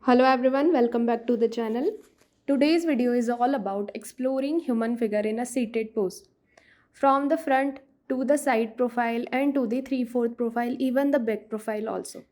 Hello everyone, welcome back to the channel. Today's video is all about exploring human figure in a seated pose. From the front to the side profile and to the 3/4 profile, even the back profile also.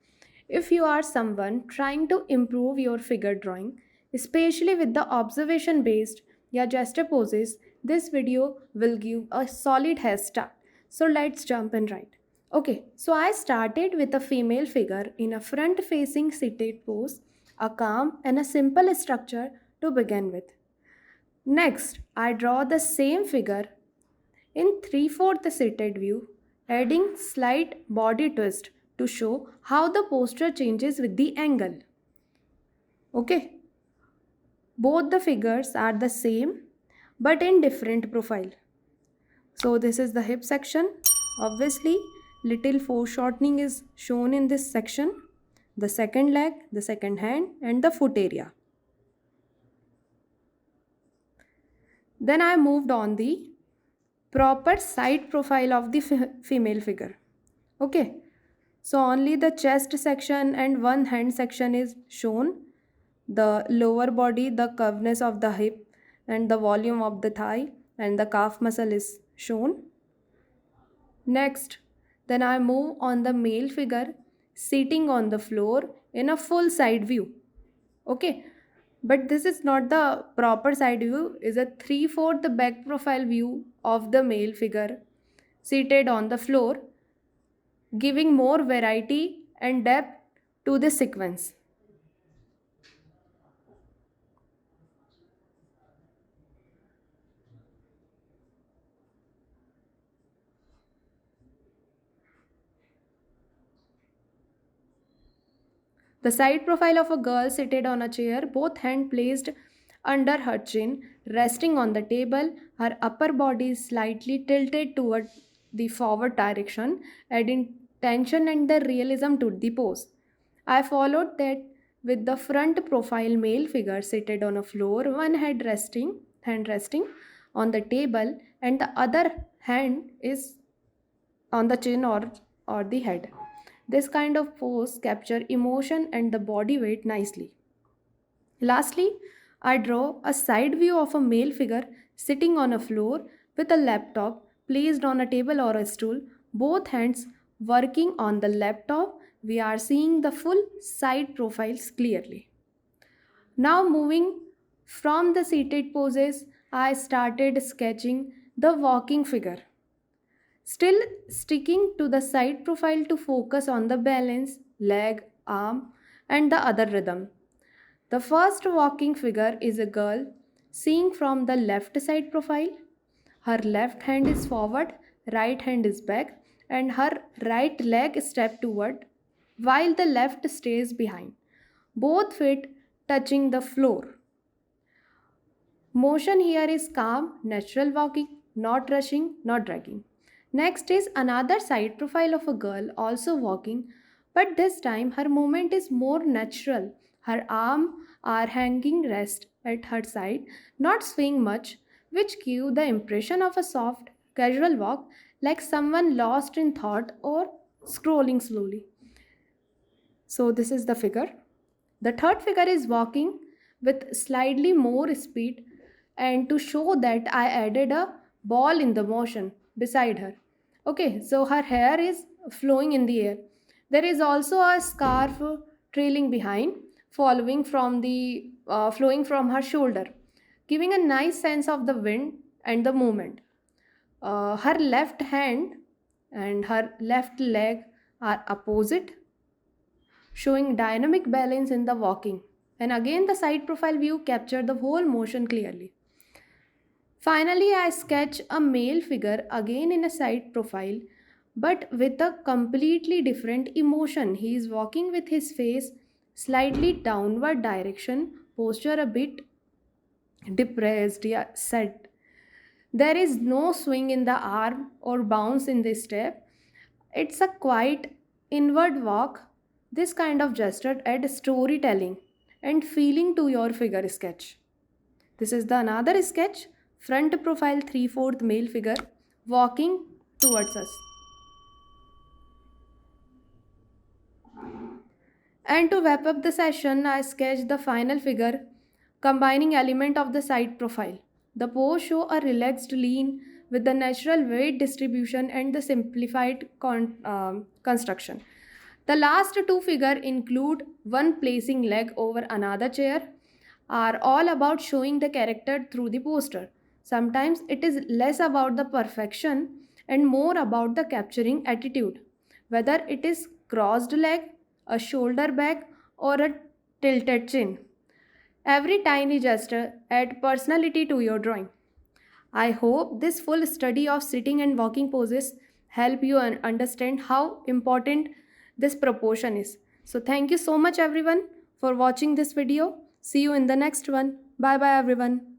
If you are someone trying to improve your figure drawing, especially with the observation based या gesture poses, this video will give a solid head start. So let's jump in right. Okay, so I started with a female figure in a front facing seated pose, a calm and a simple structure to begin with. Next, I draw the same figure in 3/4 seated view, adding slight body twist to show how the posture changes with the angle. Okay, both the figures are the same but in different profile. So this is the hip section. Obviously, little foreshortening is shown in this section. The second leg, the second hand and the foot area. Then I moved on the proper side profile of the female figure. Okay, so only the chest section and one hand section is shown. The lower body, the curveness of the hip and the volume of the thigh and the calf muscle is shown. Next, then I move on the male figure sitting on the floor in a full side view. Okay, but this is not the proper side view, is a 3/4 back profile view of the male figure seated on the floor, giving more variety and depth to the sequence. The side profile of a girl seated on a chair, both hands placed under her chin, resting on the table, her upper body is slightly tilted toward the forward direction, adding tension and the realism to the pose. I followed that with the front profile male figure seated on a floor, one hand resting on the table, and the other hand is on the chin or the head. This kind of pose capture emotion and the body weight nicely. Lastly, I draw a side view of a male figure sitting on a floor with a laptop placed on a table or a stool, both hands working on the laptop. We are seeing the full side profiles clearly. Now, moving from the seated poses, I started sketching the walking figure. Still sticking to the side profile to focus on the balance, leg, arm, and the other rhythm. The first walking figure is a girl seeing from the left side profile. Her left hand is forward, right hand is back, and her right leg step toward while the left stays behind. Both feet touching the floor. Motion here is calm, natural walking, not rushing, not dragging. Next is another side profile of a girl also walking, but this time her movement is more natural. Her arms are hanging rest at her side, not swaying much, which give the impression of a soft, casual walk like someone lost in thought or scrolling slowly. So this is the figure. The third figure is walking with slightly more speed and to show that I added a ball in the motion beside her. Okay, so her hair is flowing in the air. There is also a scarf trailing behind, following from the flowing from her shoulder, giving a nice sense of the wind and the movement. Her left hand and her left leg are opposite, showing dynamic balance in the walking. And again, the side profile view captured the whole motion clearly. Finally, I sketch a male figure again in a side profile, but with a completely different emotion. He is walking with his face slightly downward direction, posture a bit depressed, yeah, set. There is no swing in the arm or bounce in the step. It's a quiet inward walk. This kind of gesture adds storytelling and feeling to your figure sketch. This is the another sketch, front profile 3/4 male figure walking towards us. And to wrap up the session, I sketched the final figure, combining element of the side profile. The pose show a relaxed lean with the natural weight distribution and the simplified construction. The last two figure include one placing leg over another chair are all about showing the character through the poster. Sometimes it is less about the perfection and more about the capturing attitude. Whether it is crossed leg, a shoulder back, or a tilted chin. Every tiny gesture add personality to your drawing. I hope this full study of sitting and walking poses help you understand how important this proportion is. So thank you so much everyone for watching this video. See you in the next one. Bye bye everyone.